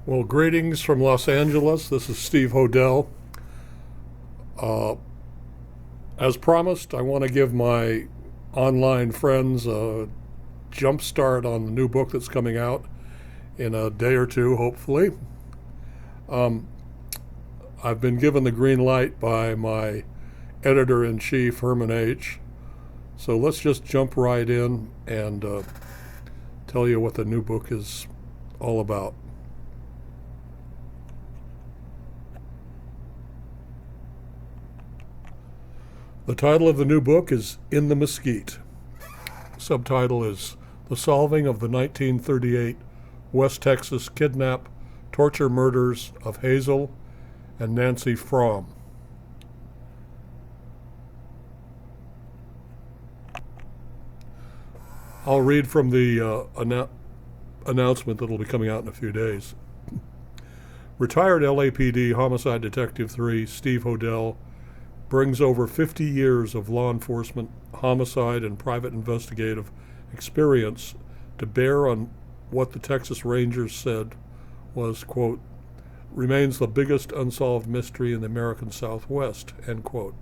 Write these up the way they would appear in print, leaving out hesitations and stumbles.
Well, greetings from Los Angeles. This is Steve Hodel. Uh, as promised, I want to give my online friends a jump start on the new book that's coming out in a day or two, hopefully. Um, I've been given the green light by my editor in chief, Herman H. So let's just jump right in and tell you what the new book is all about. The title of the new book is In the Mesquite. Subtitle is The Solving of the 1938 West Texas Kidnap, Torture Murders of Hazel and Nancy Fromm. I'll read from the announcement that will be coming out in a few days. Retired LAPD Homicide Detective 3 Steve Hodel brings over 50 years of law enforcement, homicide, and private investigative experience to bear on what the Texas Rangers said was, quote, remains the biggest unsolved mystery in the American Southwest, end quote.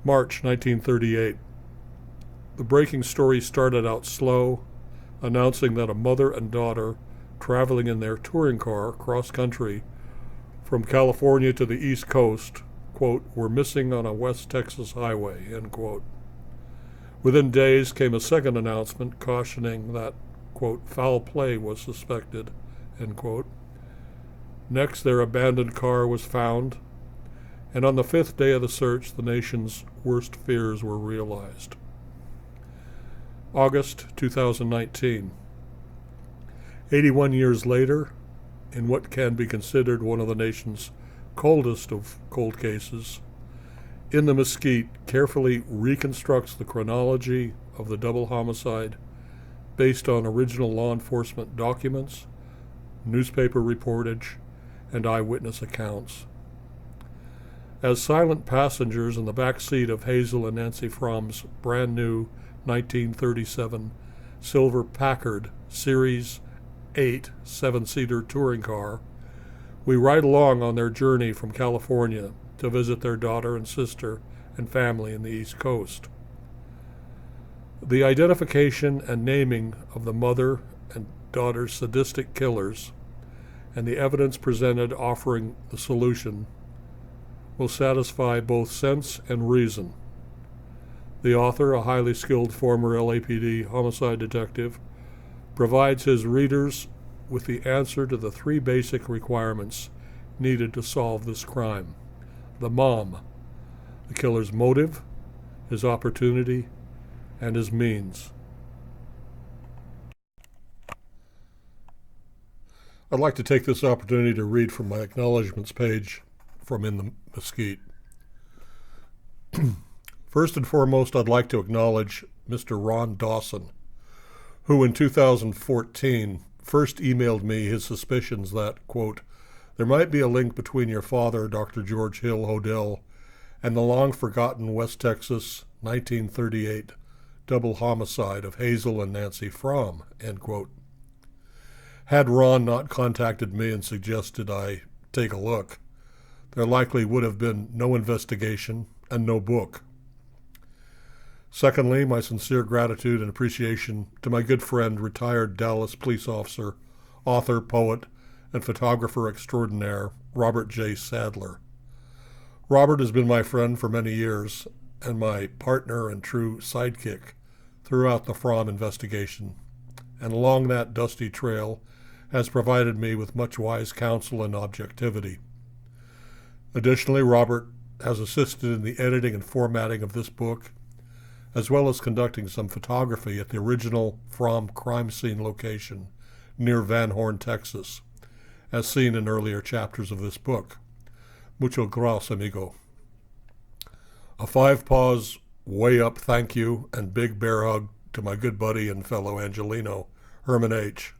March 1938. The breaking story started out slow, announcing that a mother and daughter traveling in their touring car cross country from California to the East Coast, quote, were missing on a West Texas highway, end quote. Within days came a second announcement cautioning that, quote, foul play was suspected, end quote. Next, their abandoned car was found, and on the fifth day of the search, the nation's worst fears were realized. August 2019. 81 years later, in what can be considered one of the nation's coldest of cold cases, In the Mesquite carefully reconstructs the chronology of the double homicide based on original law enforcement documents, newspaper reportage, and eyewitness accounts. As silent passengers in the back seat of Hazel and Nancy Fromm's brand new 1937 silver Packard Series 8 seven-seater touring car, we ride along on their journey from California to visit their daughter and sister and family in the East Coast. The identification and naming of the mother and daughter's sadistic killers and the evidence presented offering the solution will satisfy both sense and reason. The author, a highly skilled former LAPD homicide detective, provides his readers with the answer to the three basic requirements needed to solve this crime. The mom, the killer's motive, his opportunity, and his means. I'd like to take this opportunity to read from my acknowledgments page from In the Mesquite. First and foremost, I'd like to acknowledge Mr. Ron Dawson, who in 2014 first emailed me his suspicions that, quote, there might be a link between your father, Dr. George Hill Hodel, and the long-forgotten West Texas 1938 double homicide of Hazel and Nancy Fromm, end quote. Had Ron not contacted me and suggested I take a look, there likely would have been no investigation and no book. Secondly, my sincere gratitude and appreciation to my good friend, retired Dallas police officer, author, poet, and photographer extraordinaire, Robert J. Sadler. Robert has been my friend for many years and my partner and true sidekick throughout the Fromm investigation, and along that dusty trail has provided me with much wise counsel and objectivity. Additionally, Robert has assisted in the editing and formatting of this book, as well as conducting some photography at the original Fromm crime scene location near Van Horn, Texas, as seen in earlier chapters of this book. Mucho gracias, amigo. A five-paws, way up thank you and big bear hug to my good buddy and fellow Angelino, Herman H.,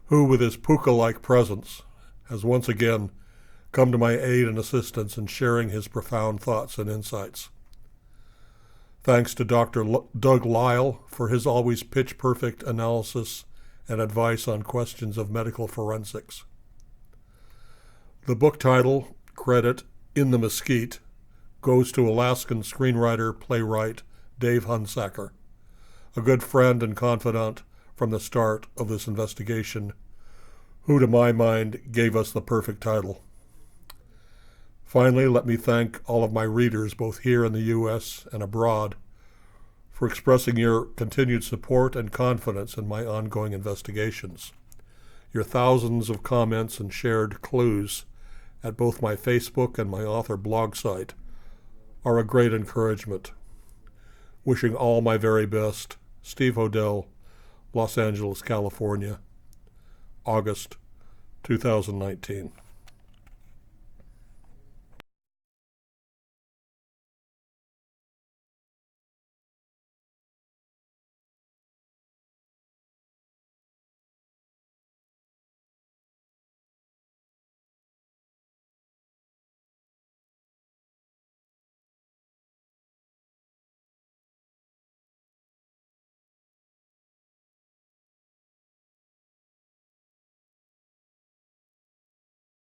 who, with his puka-like presence, has once again come to my aid and assistance in sharing his profound thoughts and insights. Thanks to Dr. Doug Lyle for his always pitch-perfect analysis and advice on questions of medical forensics. The book title, credit In the Mesquite, goes to Alaskan screenwriter-playwright Dave Hunsaker, a good friend and confidant from the start of this investigation, who to my mind gave us the perfect title. Finally, let me thank all of my readers, both here in the U.S. and abroad, for expressing your continued support and confidence in my ongoing investigations. Your thousands of comments and shared clues at both my Facebook and my author blog site are a great encouragement. Wishing all my very best, Steve Hodel, Los Angeles, California, August 2019.